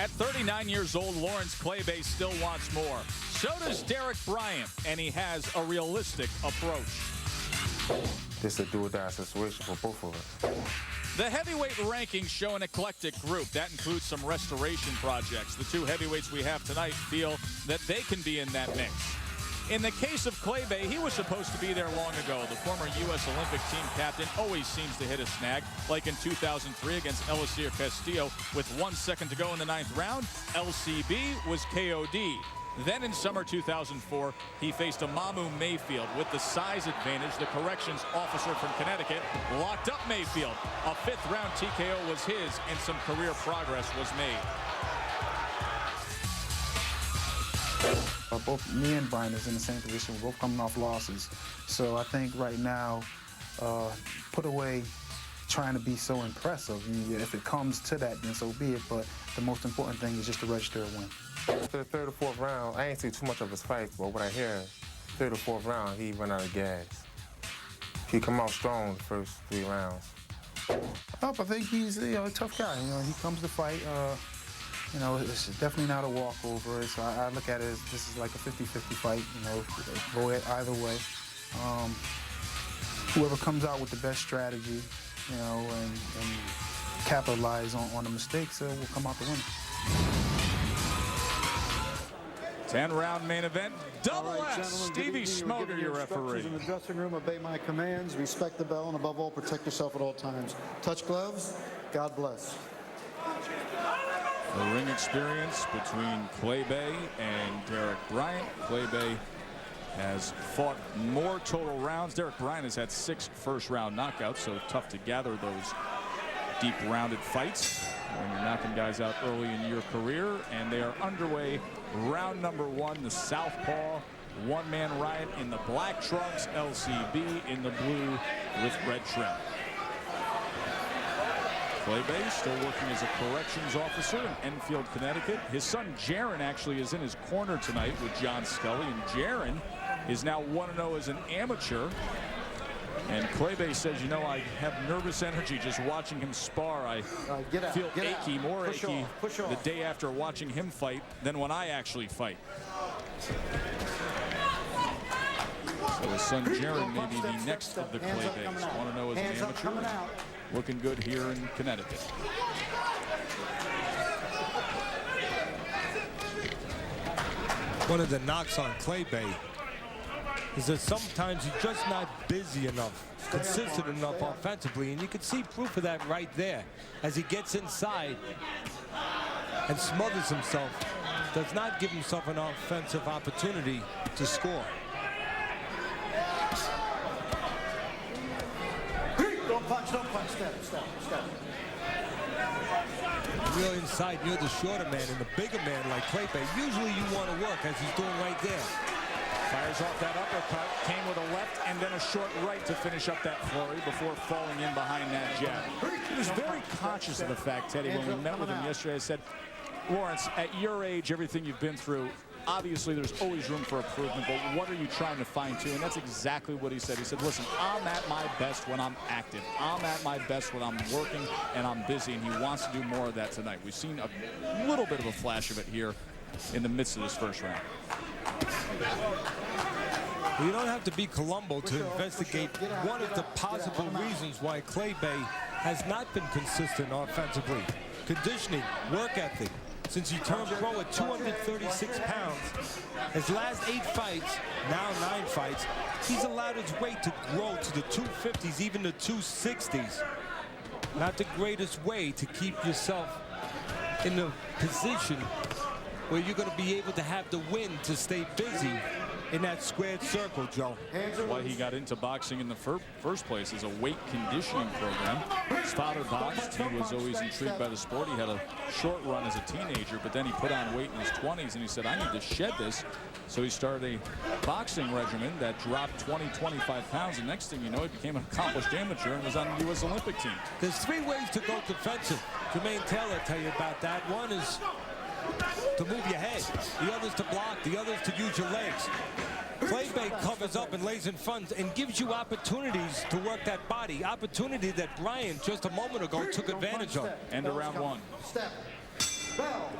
At 39 years old, Lawrence Claybay still wants more. So does Derek Bryant, and he has a realistic approach. This is a do-or-die situation for both of us. The heavyweight rankings show an eclectic group. That includes some restoration projects. The two heavyweights we have tonight feel that they can be in that mix. In the case of Claybay, he was supposed to be there long ago. The former U.S. Olympic team captain always seems to hit a snag, like in 2003 against Elisir Castillo. With 1 second to go in the 9th round, LCB was KO'd. Then in summer 2004, he faced a Mamu Mayfield. With the size advantage, the corrections officer from Connecticut locked up Mayfield. A 5th round TKO was his, and some career progress was made. Both me and Bryant is in the same position. We're both coming off losses. So I think right now, put away trying to be so impressive. I mean, if it comes to that, then so be it. But the most important thing is just to register a win. After the 3rd or 4th round, I ain't see too much of his fights, but what I hear, 3rd or 4th round, he run out of gas. He come out strong the first 3 rounds. I think he's a tough guy. He comes to fight. It's definitely not a walkover. So I look at it as this is like a 50-50 fight. Go either way. Whoever comes out with the best strategy, and capitalize on the mistakes, will come out the winner. 10-round main event, double S. Stevie Smoger, your referee. In the dressing room, obey my commands, respect the bell, and above all, protect yourself at all times. Touch gloves. God bless. The ring experience between Claybay and Derek Bryant. Claybay has fought more total rounds. Derek Bryant has had 6 first-round knockouts, so tough to gather those deep-rounded fights when you're knocking guys out early in your career. And they are underway. Round number 1, the southpaw one-man riot in the black trunks, LCB in the blue with red trim. Claybay still working as a corrections officer in Enfield, Connecticut. His son Jaron actually is in his corner tonight with John Scully, and Jaron is now 1-0 as an amateur. And Claybay says, I have nervous energy just watching him spar. I feel achy, more achy the day after watching him fight than when I actually fight. So his son Jaron may be the next of the Claybays. 1-0 as an amateur. Looking good here in Connecticut. One of the knocks on Claybay is that sometimes he's just not busy enough, consistent enough offensively, and you can see proof of that right there as he gets inside and smothers himself, does not give himself an offensive opportunity to score. Don't punch, step. Real inside near the shorter man and the bigger man like Claybay. Usually you want to work as he's doing right there. Fires off that uppercut, came with a left and then a short right to finish up that flurry before falling in behind that jab. He was very conscious of the fact, Teddy, when we met with him yesterday. I said, Lawrence, at your age, everything you've been through, obviously there's always room for improvement, but what are you trying to fine-tune? And that's exactly what he said. He said, listen, I'm at my best when I'm active. I'm at my best when I'm working and I'm busy, and he wants to do more of that tonight. We've seen a little bit of a flash of it here in the midst of this first round. You don't have to be Columbo to investigate one of the possible reasons why Claybay has not been consistent offensively. Conditioning, work ethic. Since he turned pro at 236 pounds, his last 8 fights, now 9 fights, he's allowed his weight to grow to the 250s, even the 260s. Not the greatest way to keep yourself in a position where you're going to be able to have the wind to stay busy in that squared circle, Joe. That's why he got into boxing in the first place, is a weight conditioning program. His father boxed. He was always intrigued by the sport. He had a short run as a teenager, but then he put on weight in his 20s, and he said, I need to shed this. So he started a boxing regimen that dropped 20-25 pounds, and next thing you know, he became an accomplished amateur and was on the U.S. Olympic team. There's 3 ways to go defensive. Jermaine Taylor tell you about that. One is to move your head. The other is to block. The other is to use your legs. Claybay covers up and lays in front and gives you opportunities to work that body. Opportunity that Bryant just a moment ago took advantage of. End of round 1. Bell.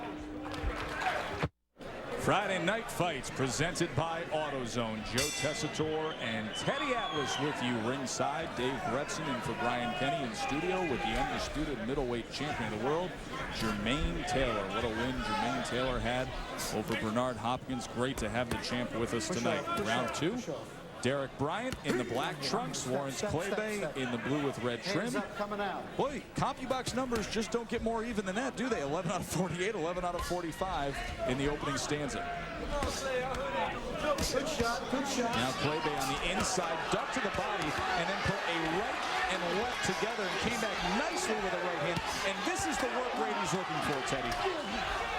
Friday Night Fights presented by AutoZone. Joe Tessitore and Teddy Atlas with you ringside. Dave Bretson in for Brian Kenny in studio with the undisputed middleweight champion of the world, Jermaine Taylor. What a win Jermaine Taylor had over Bernard Hopkins. Great to have the champ with us tonight. Round two. Derek Bryant in the black trunks, Lawrence Claybay in the blue with red trim. Boy, CompuBox numbers just don't get more even than that, do they? 11 out of 48, 11 out of 45 in the opening stanza. Good shot, good shot. Now Claybay on the inside, ducked to the body, and then put a right and left together and came back nicely with a right hand. And this is the work rate he's looking for, Teddy.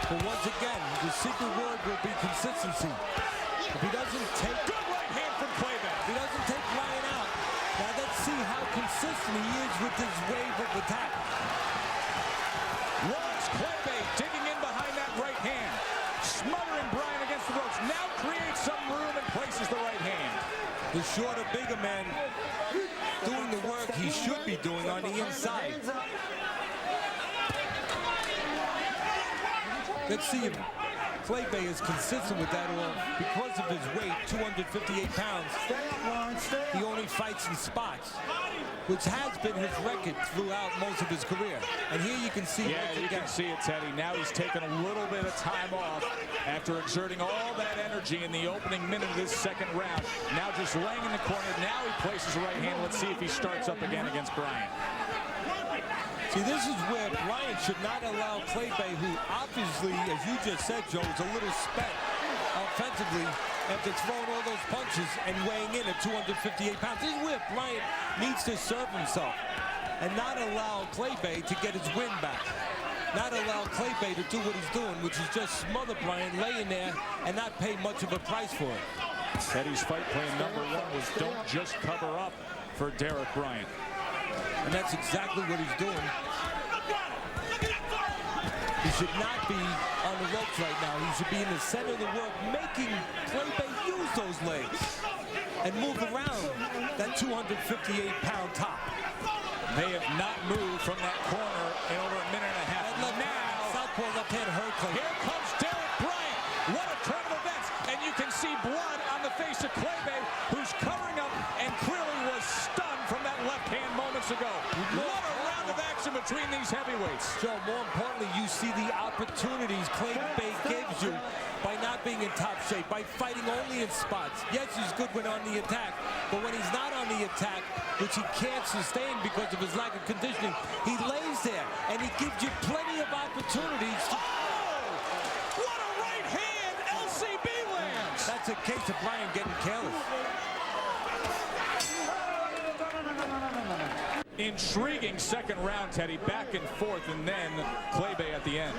But once again, the secret word will be consistency. If he doesn't take... Good right hand from Claybay. If he doesn't take Bryant out, now let's see how consistent he is with his wave of attack. Lawrence Claybay digging in behind that right hand, smothering Bryant against the ropes. Now creates some room and places the right hand. The shorter, bigger man doing the work he should be doing on the inside. Let's see if Claybay is consistent with that, or because of his weight, 258 pounds, he only fights in spots, which has been his record throughout most of his career. And here you can see, yeah, you can see it, Teddy. Now he's taken a little bit of time off after exerting all that energy in the opening minute of this second round. Now just laying in the corner. Now he places the right hand. Let's see if he starts up again against Bryant. See, this is where Bryant should not allow Claybay, who obviously, as you just said, Joe, is a little spent offensively after throwing all those punches and weighing in at 258 pounds. This is where Bryant needs to serve himself and not allow Claybay to get his win back. Not allow Claybay to do what he's doing, which is just smother Bryant, lay in there, and not pay much of a price for it. Teddy's fight plan number one was don't just cover up for Derek Bryant. And that's exactly what he's doing. He should not be on the ropes right now. He should be in the center of the work, making Claybay use those legs and move around that 258-pound top. They have not moved from that corner in over a minute and a half. Now, southpaw left hand hurt Claybay. Here comes Derek Bryant. What a turn of events. And you can see blood on the face of Claybay, who's covering up and clearly was stunned from that left hand moments ago. What a round of action between these heavyweights. Joe, more importantly, you see the opportunities Claybay gives you by not being in top shape, by fighting only in spots. Yes, he's good when on the attack, but when he's not on the attack, which he can't sustain because of his lack of conditioning, he lays there and he gives you plenty of opportunities to... What a right hand LCB lands! That's a case of Bryant getting careless. Intriguing second round, Teddy. Back and forth, and then Claybay at the end.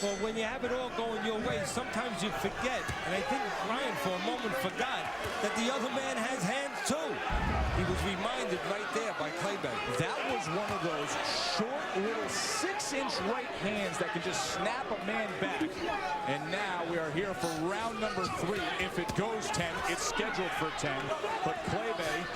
Well, when you have it all going your way, sometimes you forget. And I think Bryant, for a moment, forgot that the other man has hands, too. He was reminded right there by Claybay. That was one of those short, little 6-inch right hands that can just snap a man back. And now we are here for round number 3. If it goes 10, it's scheduled for 10. But Claybay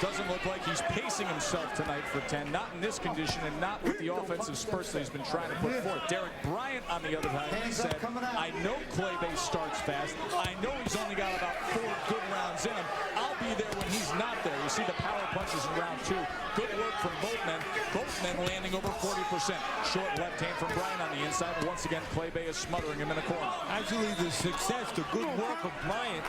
doesn't look like he's pacing himself tonight for 10. Not in this condition and not with the offensive spurts that he's been trying to put forth. Derek Bryant, on the other hand, he said, I know Claybay starts fast. I know he's only got about 4 good rounds in him. I'll be there when he's not there. You see the power punches in round 2. Good work from both men. Both men landing over 40%. Short left hand from Bryant on the inside. Once again, Claybay is smothering him in the corner. Actually, the success, the good work of Bryant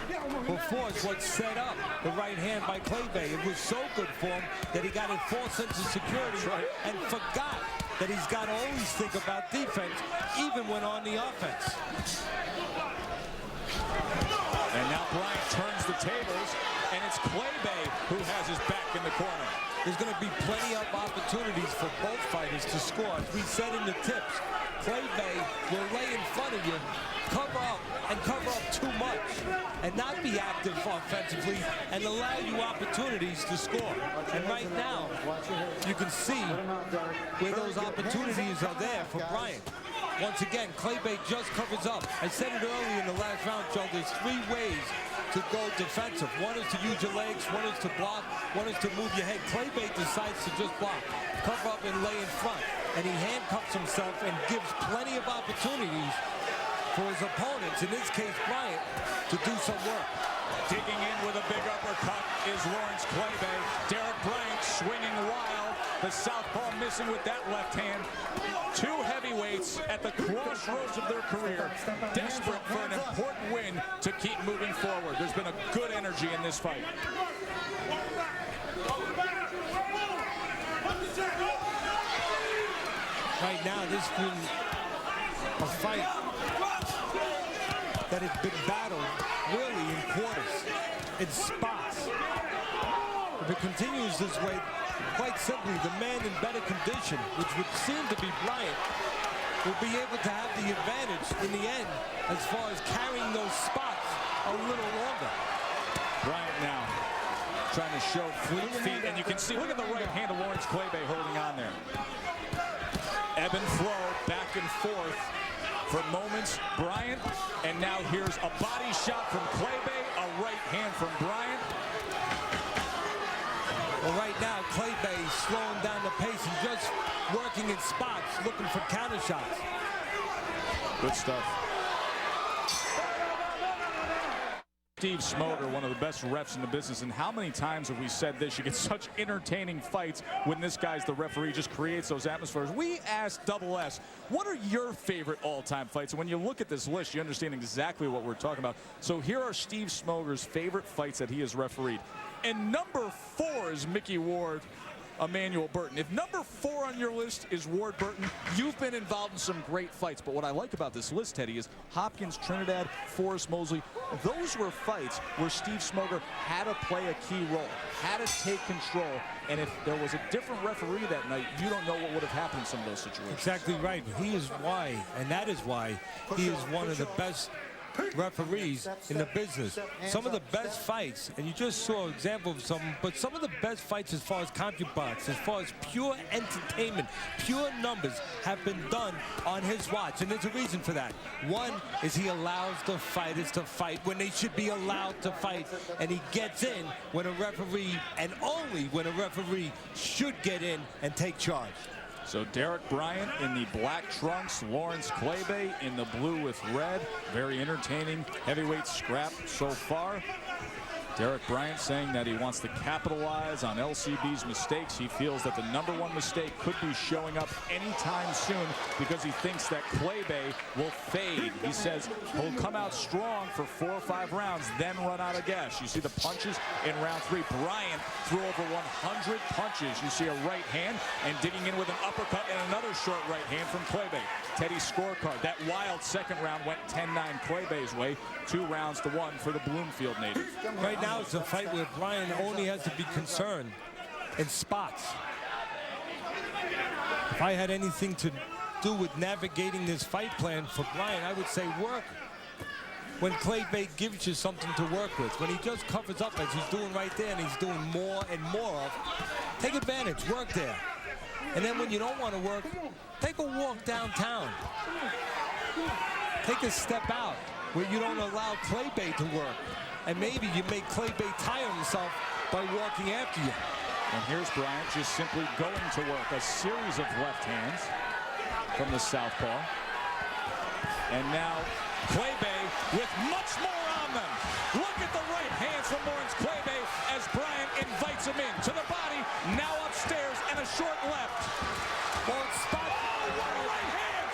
before is what set up the right hand by Claybay. It was so good for him that he got a false sense of security and forgot that he's got to always think about defense, even when on the offense. And now Bryant turns the tables, and it's Claybay who has his back in the corner. There's going to be plenty of opportunities for both fighters to score. As we said in the tips, Claybay will lay in front of you, cover up, and cover up too much, and not be active offensively, and allow you opportunities to score. And right now, you can see where those opportunities are there for Bryant. Once again, Claybay just covers up. I said it earlier in the last round, Joe, there's 3 ways to go defensive. One is to use your legs, one is to block, one is to move your head. Claybay decides to just block, cover up, and lay in front. and he handcuffs himself and gives plenty of opportunities for his opponents, in this case Bryant, to do some work. Digging in with a big uppercut is Lawrence Claybay. Derek Bryant swinging wild. The southpaw missing with that left hand. Two heavyweights at the crossroads of their career, desperate for an important win to keep moving forward. There's been a good energy in this fight. Right now, this has been a fight that has been battled really in quarters, in spots. If it continues this way, quite simply, the man in better condition, which would seem to be Bryant, will be able to have the advantage in the end as far as carrying those spots a little longer. Bryant now trying to show fleet feet, and you can see, look at the right hand of Lawrence Claybay holding on there. Ebb and flow, back and forth for moments. Bryant, and now here's a body shot from Claybay, a right hand from Bryant. Well, right now, Claybay slowing down the pace and just working in spots, looking for counter shots. Good stuff. Steve Smoger, one of the best refs in the business, and how many times have we said this? You get such entertaining fights when this guy's the referee, just creates those atmospheres. We asked Double S, what are your favorite all-time fights? And when you look at this list, you understand exactly what we're talking about. So here are Steve Smoger's favorite fights that he has refereed. And number 4 is Mickey Ward, Emmanuel Burton. If number 4 on your list is Ward Burton, you've been involved in some great fights. But what I like about this list, Teddy, is Hopkins, Trinidad, Forrest Mosley. Those were fights where Steve Smoger had to play a key role, had to take control. And if there was a different referee that night, you don't know what would have happened in some of those situations. Exactly right. He is why, and that is why, he is one of the best referees in the business. Some of the best fights, and you just saw an example of some, but some of the best fights as far as CompuBox, as far as pure entertainment, pure numbers have been done on his watch, and there's a reason for that. One is he allows the fighters to fight when they should be allowed to fight, and he gets in when a referee, and only when a referee should get in and take charge. So Derek Bryant in the black trunks, Lawrence Claybay in the blue with red. Very entertaining heavyweight scrap so far. Derek Bryant saying that he wants to capitalize on LCB's mistakes. He feels that the #1 mistake could be showing up anytime soon because he thinks that Claybay will fade. He says he'll come out strong for 4 or 5 rounds, then run out of gas. You see the punches in round 3. Bryant threw over 100 punches. You see a right hand and digging in with an uppercut and another short right hand from Claybay. Teddy's scorecard. That wild second round went 10-9 Claybay's way. 2 rounds to 1 for the Bloomfield native. Right now it's a fight where Bryant only has to be concerned in spots. If I had anything to do with navigating this fight plan for Bryant, I would say work. When Claybay gives you something to work with, when he just covers up as he's doing right there and he's doing more and more of, take advantage, work there. And then when you don't want to work, take a walk downtown. Take a step out where you don't allow Claybay to work. And maybe you make Claybay tire himself by walking after you. And here's Bryant just simply going to work. A series of left hands from the southpaw. And now Claybay with much more on them. Look at the right hands from Lawrence Claybay as Bryant invites him in to the body. Now upstairs and a short left. Lawrence spot. Right hands.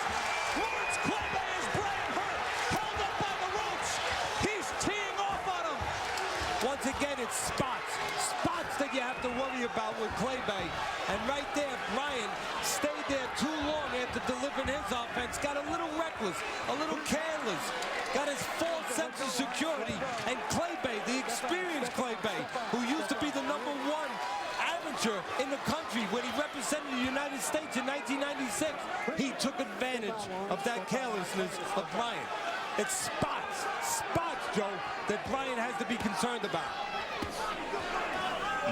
Lawrence Claybay is Bryant hurt. Held up by the ropes. He's teeing off on him. Once again, it's spots. Spots that you have to worry about with Claybay. And right there, Bryant stayed there too long after delivering his offense. Got a little reckless, a little careless. Got his false sense of security. And Claybay, the experienced Claybay, who used to be the #1 amateur in the country when he represented the United States in 1996, he took advantage of that carelessness of Bryant. It's spots, Joe, that Bryant has to be concerned about.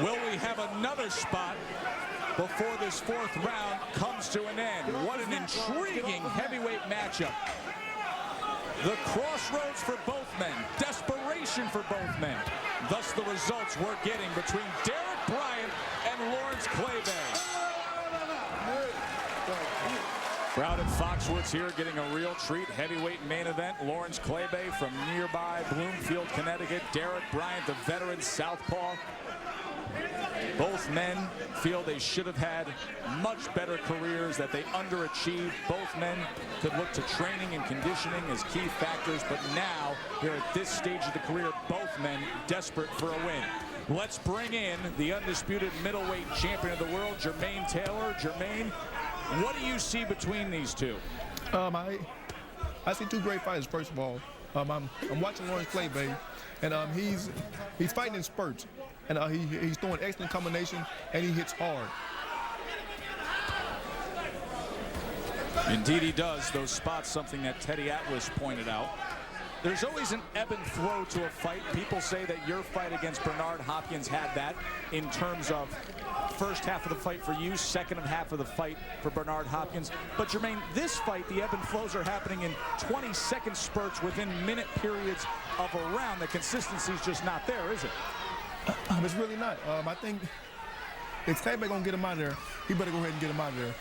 Will we have another spot before this 4th round comes to an end? What an intriguing heavyweight matchup. The crossroads for both men, desperation for both men. Thus the results we're getting between Derek Bryant and Lawrence Claybay. Crowd at Foxwoods here getting a real treat. Heavyweight main event. Lawrence Claybay from nearby Bloomfield, Connecticut. Derek Bryant, the veteran southpaw. Both men feel they should have had much better careers, that they underachieved. Both men could look to training and conditioning as key factors, but now, here at this stage of the career, both men desperate for a win. Let's bring in the undisputed middleweight champion of the world, Jermaine Taylor. Jermaine, what do you see between these two? I see two great fighters, first of all. I'm watching Lawrence Claybay, and he's fighting in spurts. And he's throwing excellent combination, and he hits hard. Indeed he does. Those spots, something that Teddy Atlas pointed out. There's always an ebb and flow to a fight. People say that your fight against Bernard Hopkins had that in terms of first half of the fight for you, second half of the fight for Bernard Hopkins. But Jermaine, this fight, the ebb and flows are happening in 20-second spurts within minute periods of a round. The consistency's just not there, is it? It's really not. I think if Claybay gonna get him out of there, he better go ahead and get him out of there.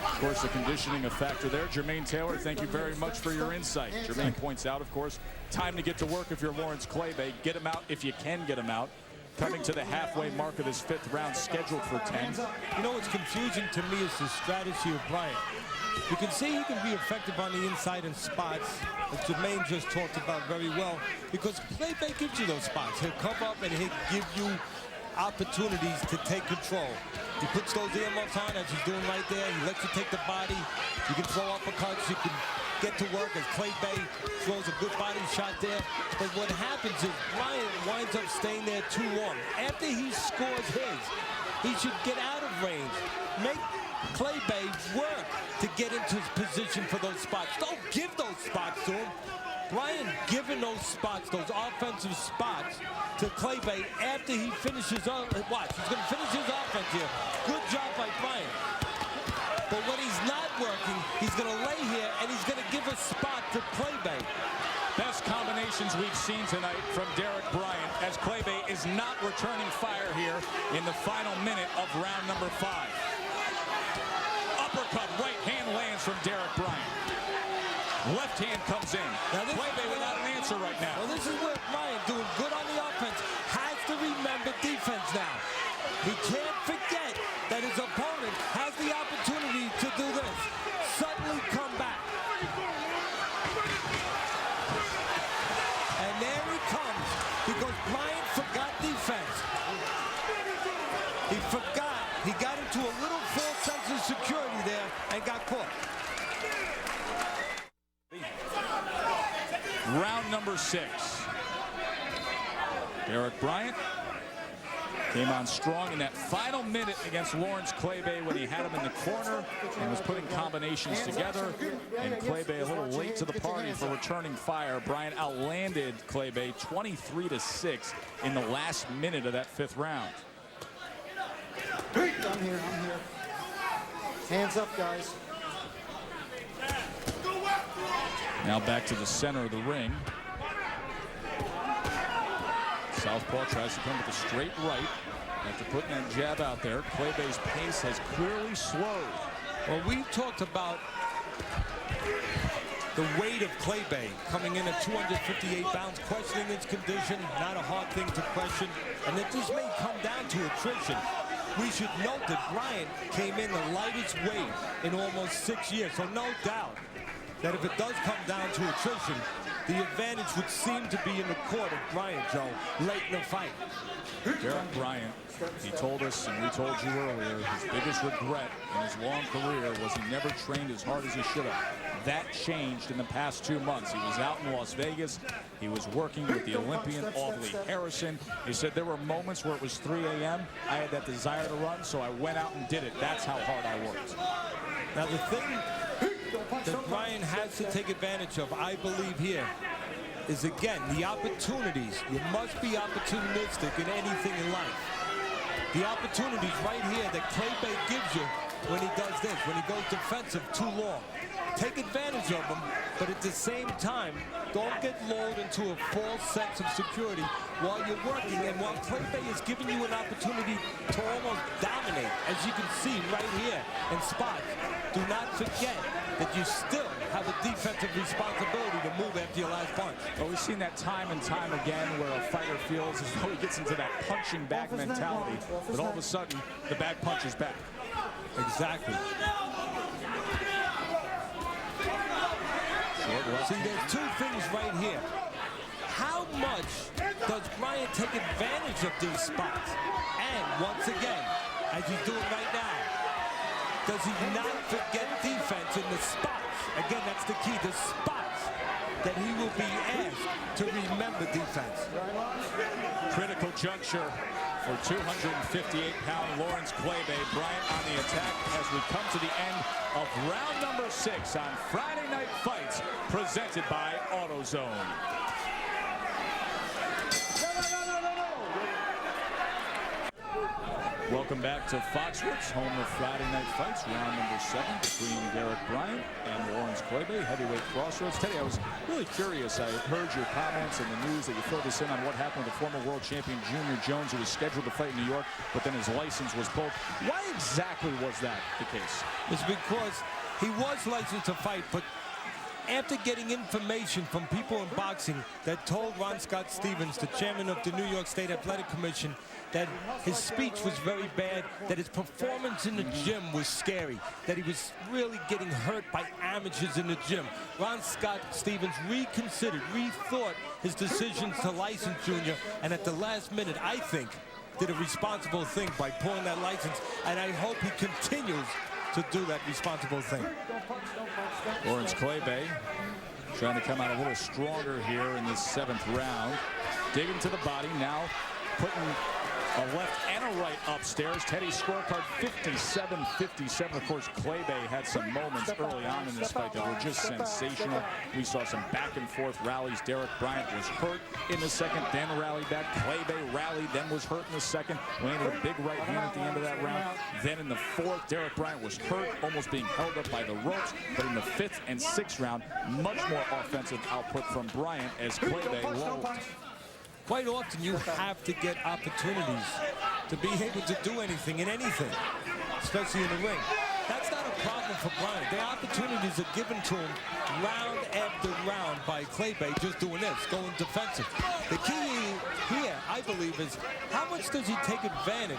Of course, the conditioning a factor there. Jermaine Taylor, thank you very much for your insight. Jermaine points out, of course, time to get to work if you're Lawrence Claybay. Get him out if you can get him out. Coming to the halfway mark of this fifth round, scheduled for 10. You know what's confusing to me is the strategy of Bryant. You can see he can be effective on the inside in spots, as Jermaine just talked about very well, because Claybay gives you those spots. He'll come up and he'll give you opportunities to take control. He puts those earmuffs on, as he's doing right there. He lets you take the body. You can throw uppercuts. You can get to work as Claybay throws a good body shot there. But what happens is Bryant winds up staying there too long. After he scores his, he should get out of range. Make Claybay work to get into his position for those spots. Don't give those spots to him. Bryant giving those spots, those offensive spots, to Claybay after he finishes on. Watch, he's going to finish his offense here. Good job by Bryant. But when he's not working, he's going to lay here and he's going to give a spot to Claybay. Best combinations we've seen tonight from Derek Bryant, as Claybay is not returning fire here in the final minute of round number 5. Uppercut, right hand lands from Derek Bryant. Left hand comes in. Now Claybay without an answer right now. Well, this is where Bryant, doing good on the offense, has to remember defense now. He can't forget that his opponent has the opportunity to do this. Suddenly come back. And there he comes, because Bryant forgot defense. He forgot. He got into a little false sense of security there and got caught. Round number 6. Derek Bryant came on strong in that final minute against Lawrence Claybay when he had him in the corner and was putting combinations together. And Claybay a little late to the party for returning fire. Bryant outlanded Claybay 23-6 in the last minute of that 5th round. I'm here. Hands up, guys. Now back to the center of the ring. Southpaw tries to come with a straight right after putting that jab out there. Claybay's pace has clearly slowed. Well, we talked about the weight of Claybay coming in at 258 pounds, questioning his condition, not a hard thing to question, and that this may come down to attrition. We should note that Bryant came in the lightest weight in almost 6 years, so no doubt that if it does come down to attrition, the advantage would seem to be in the court of Bryant, Joe, late in the fight. Derek Bryant, he told us, and we told you earlier, his biggest regret in his long career was he never trained as hard as he should have. That changed in the past 2 months. He was out in Las Vegas. He was working with the Olympian Aubrey Harrison. He said there were moments where it was 3 a.m. I had that desire to run, so I went out and did it. That's how hard I worked. Now, the thing that Bryant has to take advantage of, I believe here, is again the opportunities. You must be opportunistic in anything in life. The opportunities right here that Claybay gives you when he does this, when he goes defensive too long. Take advantage of him, but at the same time, don't get lulled into a false sense of security while you're working. And while Clay Bay is giving you an opportunity to almost dominate, as you can see right here in spots, do not forget that you still have a defensive responsibility to move after your last punch. Well, we've seen that time and time again where a fighter feels as though he gets into that punching back mentality, but all of a sudden, the back punch is back. Exactly. See, there's two things right here. How much does Bryant take advantage of these spots? And once again, as he's doing right now, does he not forget defense in the spots? Again, that's the key, the spots that he will be asked to remember defense. Critical juncture for 258-pound Lawrence Clay Bay. Bryant on the attack as we come to the end of round number 6 on Friday Night Fights, presented by AutoZone. Welcome back to Foxwoods, home of Friday Night Fights, round number 7 between Derek Bryant and Lawrence Clay Bay, heavyweight crossroads. Teddy, I was really curious. I heard your comments in the news that you filled us in on what happened with the former world champion Junior Jones, who was scheduled to fight in New York, but then his license was pulled. Why exactly was that the case? It's because he was licensed to fight, but after getting information from people in boxing that told Ron Scott Stevens, the chairman of the New York State Athletic Commission, that his speech was very bad, that his performance in the gym was scary, that he was really getting hurt by amateurs in the gym, Ron Scott Stevens reconsidered, rethought his decisions to license Junior, and at the last minute, I think, did a responsible thing by pulling that license, and I hope he continues to do that responsible thing. Lawrence Clay Bay trying to come out a little stronger here in this 7th round. Digging to the body, now putting a left and a right upstairs. Teddy's scorecard 57-57. Of course, Clay Bay had some moments early on in this fight that were just sensational. We saw some back and forth rallies. Derek Bryant was hurt in the 2nd, then rallied back. Clay Bay rallied, then was hurt in the 2nd. Landed a big right hand at the end of that round. Then in the 4th, Derek Bryant was hurt, almost being held up by the ropes. But in the 5th and 6th round, much more offensive output from Bryant as Clay Bay rolled. Quite often you have to get opportunities to be able to do anything in anything, especially in the ring. That's not a problem for Bryant. The opportunities are given to him round after round by Clay Bay just doing this, going defensive. The key here, I believe, is how much does he take advantage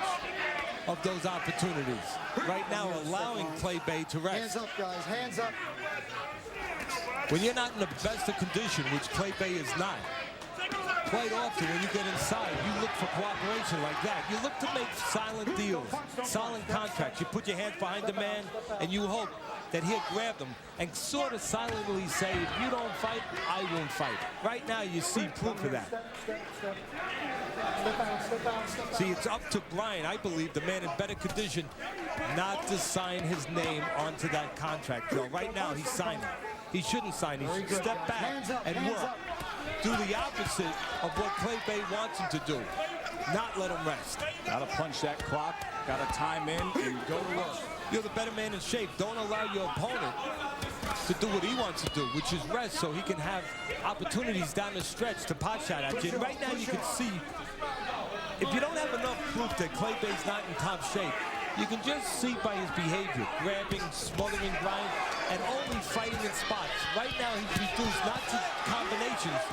of those opportunities? Right now, allowing Clay Bay to rest. Hands up, guys, hands up. When you're not in the best of condition, which Clay Bay is not, quite often when you get inside, you look for cooperation like that. You look to make silent deals, silent contracts. You put your hands behind the man and you hope that he'll grab them and sort of silently say, if you don't fight, I won't fight. Right now you see proof of that. See, it's up to Bryant, I believe, the man in better condition, not to sign his name onto that contract. So right now he's signing. He shouldn't sign. He should step back and work. Do the opposite of what Clay Bay wants him to do. Not let him rest. Gotta punch that clock, gotta time in and go to work. You're the better man in shape. Don't allow your opponent to do what he wants to do, which is rest so he can have opportunities down the stretch to pot shot at you. And right now you can see, if you don't have enough proof that Clay Bay's not in top shape, you can just see by his behavior, grabbing, smothering Bryant, and only fighting in spots. Right now he's reduced not to combinations,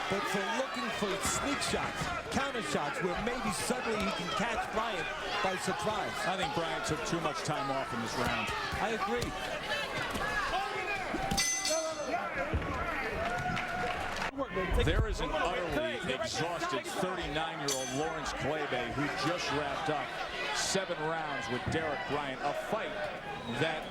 but for looking for sneak shots, counter shots, where maybe suddenly he can catch Bryant by surprise. I think Bryant took too much time off in this round. I agree. There is an utterly exhausted 39-year-old Lawrence Clay Bay who just wrapped up 7 rounds with Derek Bryant, a fight that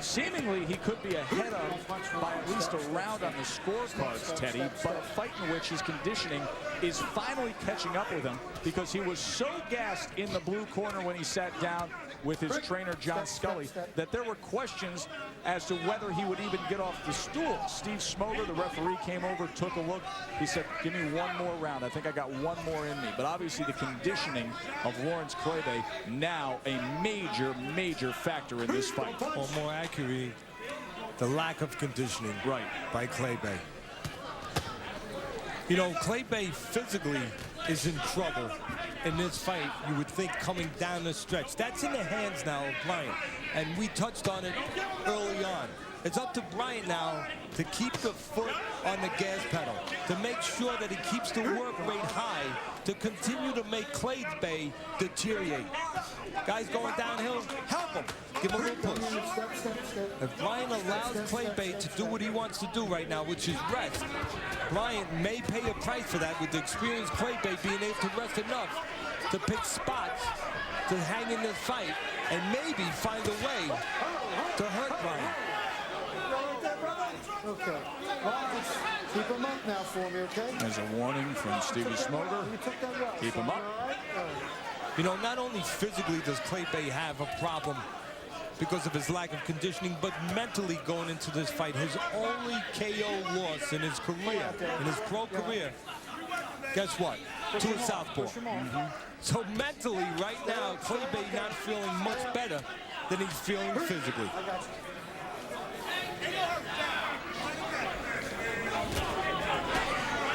seemingly he could be ahead of by at least a round on the scorecards, Teddy, but a fight in which his conditioning is finally catching up with him, because he was so gassed in the blue corner when he sat down with his trainer John Scully that there were questions as to whether he would even get off the stool. Steve Smoger, the referee, came over, took a look. He said, give me one more round. I think I got one more in me. But obviously the conditioning of Lawrence Claybay now a major, major factor in this fight. Or more accurately, the lack of conditioning by Claybay. You know, Claybay physically is in trouble in this fight, you would think, coming down the stretch. That's in the hands now of Bryant, and we touched on it early on. It's up to Bryant now to keep the foot on the gas pedal, to make sure that he keeps the work rate high, to continue to make Claybay deteriorate. Guys going downhill, help him. Give him a little push. If Bryant allows Claybay to do what he wants to do right now, which is rest, Bryant may pay a price for that, with the experienced Claybay being able to rest enough to pick spots to hang in this fight and maybe find a way to hurt Bryant. Okay. Lawrence, keep him up now for me, okay? There's a warning from Stevie Smoger. Keep him up. You know, not only physically does Claybay have a problem because of his lack of conditioning, but mentally going into this fight, his only KO loss in his career, in his pro career, guess what? To a southpaw. So mentally, right now, Claybay not feeling much better than he's feeling physically.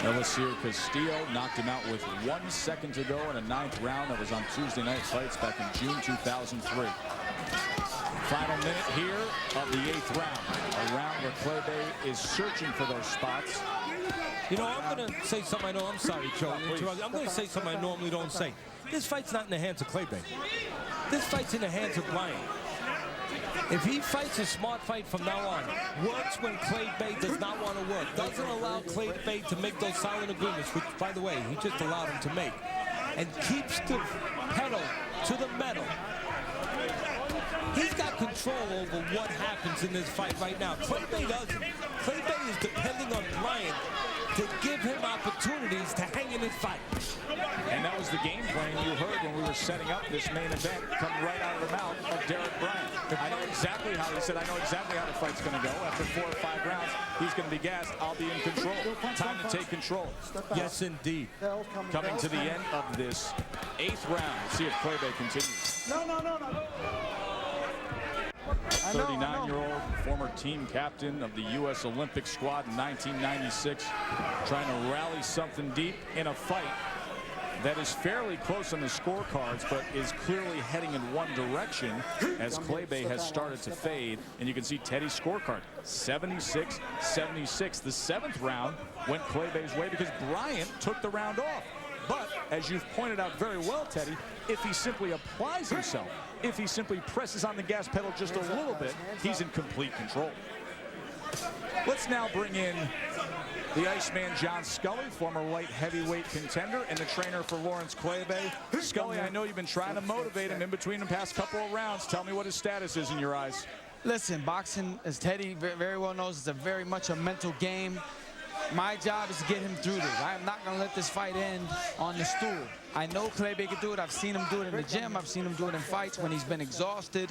Elisir Castillo knocked him out with 1 second to go in a 9th round. That was on Tuesday Night Fights back in June 2003. Final minute here of the 8th round. A round where Claybay is searching for those spots. You know, I'm going to say something I know. I'm sorry, Joe. I'm going to say something I normally don't say. This fight's not in the hands of Claybay. This fight's in the hands of Bryant. If he fights a smart fight from now on, works when Claybay does not want to work, doesn't allow Claybay to make those silent agreements, which, by the way, he just allowed him to make, and keeps the pedal to the metal, he's got control over what happens in this fight right now. Claybay doesn't. Claybay is depending on Bryant to give him opportunities to hang in this fight. And that was the game plan you heard when we were setting up this main event, come right out of the mouth of Derek Bryant. I know exactly how, he said, I know exactly how the fight's going to go. After 4 or 5 rounds, he's going to be gassed. I'll be in control. Time to take control. Yes, indeed. Coming to the end of this 8th round. Let's see if Claybay continues. No. 39-year-old former team captain of the U.S. Olympic squad in 1996, trying to rally something deep in a fight that is fairly close on the scorecards, but is clearly heading in one direction as Claybay has started to fade. And you can see Teddy's scorecard, 76-76. The 7th round went Claybay's way because Bryant took the round off. But as you've pointed out very well, Teddy, if he simply applies himself, if he simply presses on the gas pedal just a little bit, he's in complete control. Let's now bring in the Iceman John Scully, former light heavyweight contender and the trainer for Lawrence Claybay. Scully, I know you've been trying to motivate him in between the past couple of rounds. Tell me what his status is in your eyes. Listen, boxing, as Teddy very well knows, is very much a mental game. My job is to get him through this. I am not going to let this fight end on the stool. I know Claybay can do it. I've seen him do it in the gym. I've seen him do it in fights when he's been exhausted.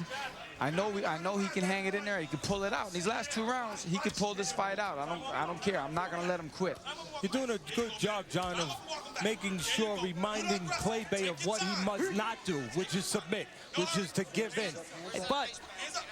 I know he can hang it in there. He can pull it out. In these last 2 rounds, he could pull this fight out. I don't care. I'm not going to let him quit. You're doing a good job, John, of making sure, reminding Claybay of what he must not do, which is submit, which is to give in. But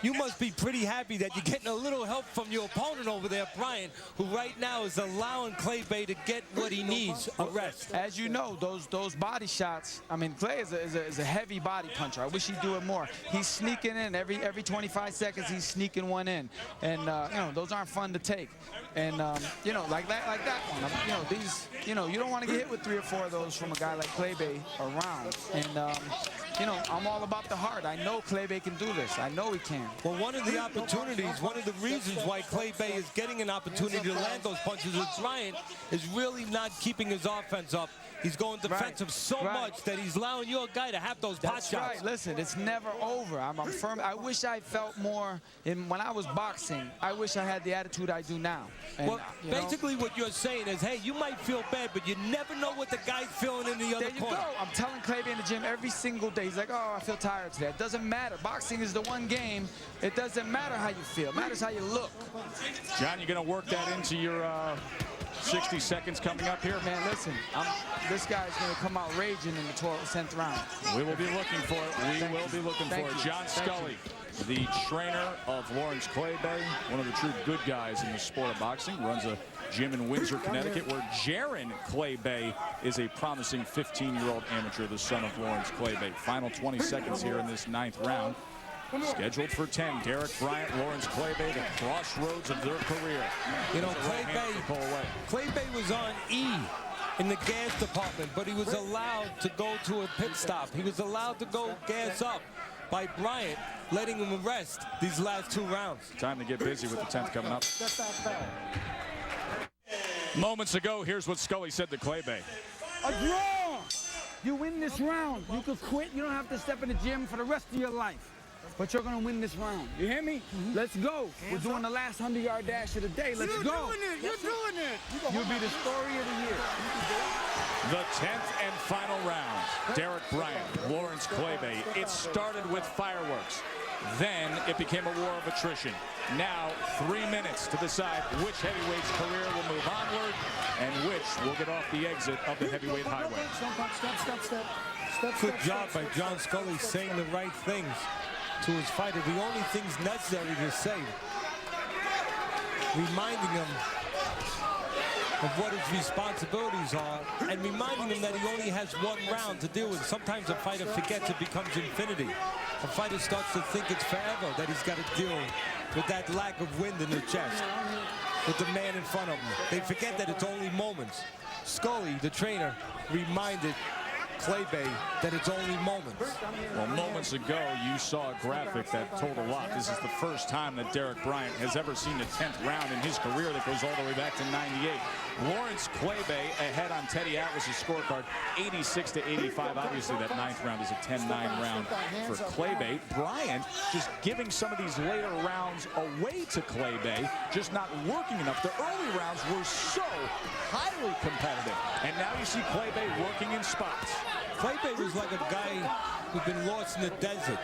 you must be pretty happy that you're getting a little help from your opponent over there, Bryant, who right now is allowing Claybay to get what he needs, a rest. As you know, those body shots, I mean, Clay is a heavy body puncher. I wish he'd do it more. He's sneaking in every 25 seconds. He's sneaking one in, and you know, those aren't fun to take. And you know, like that one. You know, these, you know, you don't want to get hit with 3 or 4 of those from a guy like Claybay around. And you know, I'm all about the heart. I know Claybay can do this. I know he can. Well, one of the opportunities, one of the reasons why Claybay is getting an opportunity to land those punches is Bryant is really not keeping his offense up He's going defensive so much that he's allowing your guy to have those pot shots. Right. Listen, it's never over. I'm firm. I wish I felt more when I was boxing. I wish I had the attitude I do now. And, well, basically what you're saying is, hey, you might feel bad, but you never know what the guy's feeling in the other corner. There you go. I'm telling Clay in the gym every single day. He's like, oh, I feel tired today. It doesn't matter. Boxing is the one game. It doesn't matter how you feel. It matters how you look. John, you're going to work that into your 60 seconds coming up here? Man, listen, this guy's going to come out raging in the 10th round. We will be looking for it. We will be looking for it. John Scully, the trainer of Lawrence Claybay, one of the true good guys in the sport of boxing, runs a gym in Windsor, Connecticut, where Jaron Claybay is a promising 15-year-old amateur, the son of Lawrence Claybay. Final 20 seconds here in this 9th round. Scheduled for 10, Derek Bryant, Lawrence Claybay, the crossroads of their career. You know, Claybay was on E in the gas department, but he was allowed to go to a pit stop. He was allowed to go gas up by Bryant, letting him rest these last 2 rounds. Time to get busy with the 10th coming up. Moments ago, here's what Scully said to Claybay. A draw! You win this round. You could quit. You don't have to step in the gym for the rest of your life. But you're going to win this round. You hear me? Let's go. We're doing the last 100-yard dash of the day. Let's go. You're doing it. You're doing it. You'll be the story of the year. The 10th and final round. Derek Bryant, Lawrence Claybay. It started with fireworks. Then it became a war of attrition. Now 3 minutes to decide which heavyweight's career will move onward and which will get off the exit of the heavyweight highway. Good job by John Scully saying the right things to his fighter, the only things necessary to say, reminding him of what his responsibilities are and reminding him that he only has 1 round to deal with. Sometimes a fighter forgets it becomes infinity. A fighter starts to think it's forever, that he's got to deal with that lack of wind in the chest, with the man in front of him. They forget that it's only moments. Scully, the trainer, reminded Claybay that it's only moments. Well, moments ago, you saw a graphic that told a lot. This is the first time that Derek Bryant has ever seen the 10th round in his career that goes all the way back to '98. Lawrence Claybay ahead on Teddy Atlas's scorecard, 86-85. Obviously, that 9th round is a 10-9 round for Claybay. Bryant just giving some of these later rounds away to Claybay, just not working enough. The early rounds were so highly competitive. And now you see Claybay working in spots. Claybay was like a guy who'd been lost in the desert,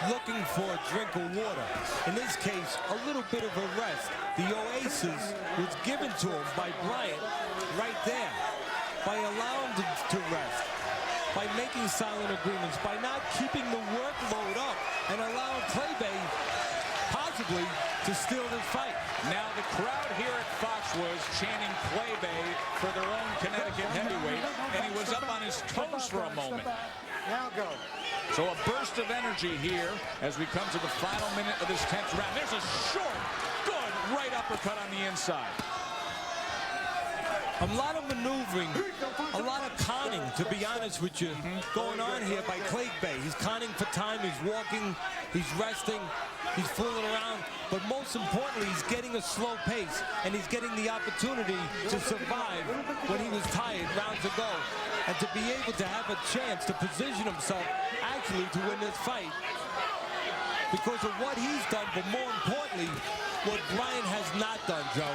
looking for a drink of water. In this case, a little bit of a rest. The oasis was given to him by Bryant right there, by allowing him to rest, by making silent agreements, by not keeping the workload up and allowing Claybay possibly to steal this fight. Now the crowd here at Foxwoods chanting Claybay for their own Connecticut heavyweight, and he was up on his toes for a moment. Now go. So a burst of energy here as we come to the final minute of this 10th round. There's a short, good right uppercut on the inside. A lot of maneuvering, a lot of conning, to be honest with you, going on here by Claybay. He's conning for time, he's walking, he's resting, he's fooling around, but most importantly, he's getting a slow pace, and he's getting the opportunity to survive when he was tired rounds ago, and to be able to have a chance to position himself actually to win this fight because of what he's done, but more importantly, what Bryant has not done, Joe.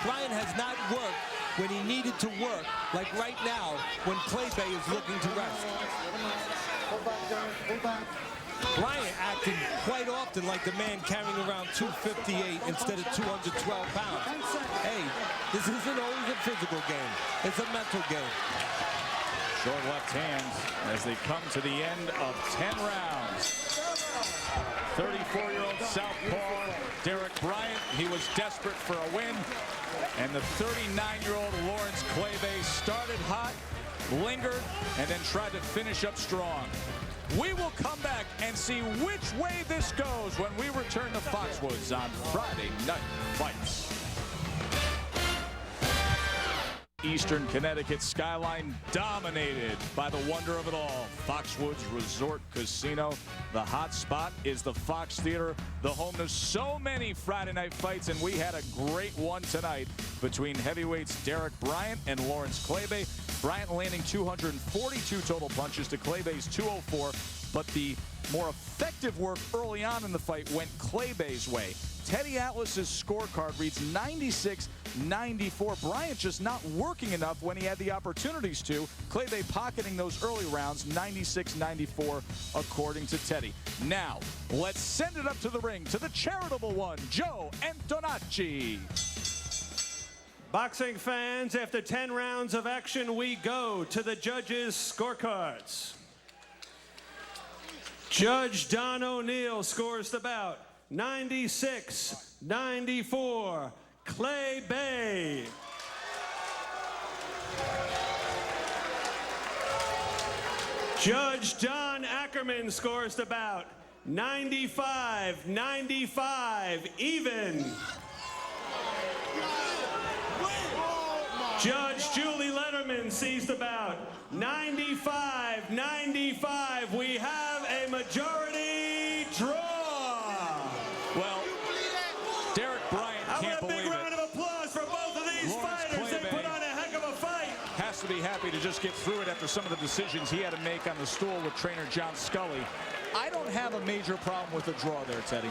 Bryant has not worked when he needed to work, like right now, when Claybay is looking to rest. Bryant acting quite often like the man carrying around 258 instead of 212 pounds. Hey, this isn't always a physical game. It's a mental game. Short left hand as they come to the end of 10 rounds. 34-year-old southpaw Derek Bryant, he was desperate for a win. And the 39-year-old Lawrence Claybay started hot, lingered, and then tried to finish up strong. We will come back and see which way this goes when we return to Foxwoods on Friday Night Fights. Eastern Connecticut skyline dominated by the wonder of it all, Foxwoods Resort Casino. The hot spot is the Fox Theater, the home to so many Friday night fights, and we had a great one tonight between heavyweights Derek Bryant and Lawrence Claybay. Bryant landing 242 total punches to Claybay's 204, but the more effective work early on in the fight went Claybay's way. Teddy Atlas's scorecard reads 96-94. Bryant just not working enough when he had the opportunities to. Claybay pocketing those early rounds, 96-94 according to Teddy. Now, let's send it up to the ring to the charitable one, Joe Antonacci. Boxing fans, after 10 rounds of action, we go to the judges' scorecards. Judge Don O'Neill scores the bout 96-94, Claybay. Judge Don Ackerman scores the bout 95-95, even. Judge Julie Letterman sees the bout 95-95. We have a majority draw. Well, Derek Bryant can't believe it. A big round of applause for both of these fighters. They put on a heck of a fight. Has to be happy to just get through it after some of the decisions he had to make on the stool with trainer John Scully. I don't have a major problem with the draw there, Teddy.